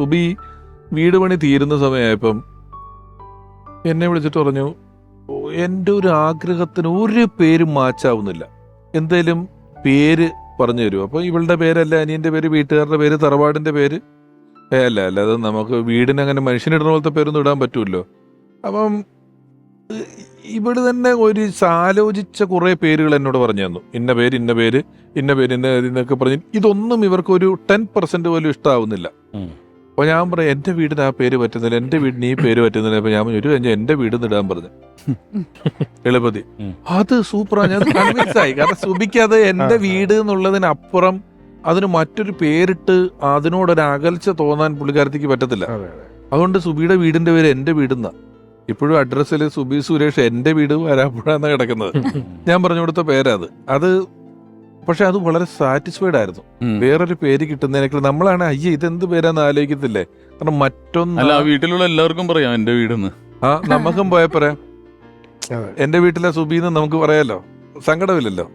സുബി വീട് പണി തീരുന്ന സമയമായപ്പം എന്നെ വിളിച്ചിട്ട് പറഞ്ഞു, എൻ്റെ ഒരു ആഗ്രഹത്തിന് ഒരു പേരും മാച്ചാവുന്നില്ല, എന്തേലും പേര് പറഞ്ഞു തരുമോ? അപ്പോൾ ഇവളുടെ പേരല്ല, അനിയൻ്റെ പേര്, വീട്ടുകാരുടെ പേര്, തറവാടിൻ്റെ പേര് അല്ല അത് നമുക്ക് വീടിന് അങ്ങനെ മനുഷ്യനിടുന്ന പോലത്തെ പേരൊന്നും ഇടാൻ പറ്റുമല്ലോ. അപ്പം ഇവിടെ തന്നെ ഒരു ആലോചിച്ച കുറേ പേരുകൾ എന്നോട് പറഞ്ഞു തന്നു. ഇന്ന പേര് ഇന്ന പേര് ഇന്ന പേര് ഇന്ന എന്നൊക്കെ പറഞ്ഞ് ഇതൊന്നും ഇവർക്കൊരു 10% പോലും ഇഷ്ടമാവുന്നില്ല. അപ്പോൾ ഞാൻ പറയാം, എൻ്റെ വീടിന് ആ പേര് പറ്റുന്നില്ല, എൻ്റെ വീടിന് ഈ പേര് പറ്റുന്നില്ല. അപ്പോൾ ഞാൻ ഒരു എൻ്റെ വീട് ഇടാൻ പറഞ്ഞു എളുപ്പത്തി. അത് സൂപ്പറാ, ഞാൻ കൺവിൻസ് ആയി. കാരണം സുബിക്ക് അത് എൻ്റെ വീട് എന്നുള്ളതിനപ്പുറം അതിന് മറ്റൊരു പേരിട്ട് അതിനോടൊരു അകൽച്ച തോന്നാൻ പുള്ളിക്കാരത്തേക്ക് പറ്റത്തില്ല. അതുകൊണ്ട് സുബിയുടെ വീടിന്റെ പേര് എൻ്റെ വീടെന്നാ. ഇപ്പോഴും അഡ്രസ്സിൽ സുബി സുരേഷ് എൻ്റെ വീട് വരാപ്പുഴാന്നാ കിടക്കുന്നത്. ഞാൻ പറഞ്ഞു കൊടുത്ത പേരാ അത്. പക്ഷെ അത് വളരെ സാറ്റിസ്ഫൈഡ് ആയിരുന്നു. വേറൊരു പേര് കിട്ടുന്നതിനേക്കാൾ നമ്മളാണ് അയ്യേ ഇതെന്ത് പേരാന്ന് ആലോചിക്കത്തില്ലേ. കാരണം മറ്റൊന്ന് വീട്ടിലുള്ള എല്ലാവർക്കും പറയാം എൻ്റെ വീടെന്ന്. നമുക്കും പോയാൽ പറയാം എൻ്റെ വീട്ടിലെ സുബിന്ന് നമുക്ക് പറയാലോ, സങ്കടമില്ലല്ലോ.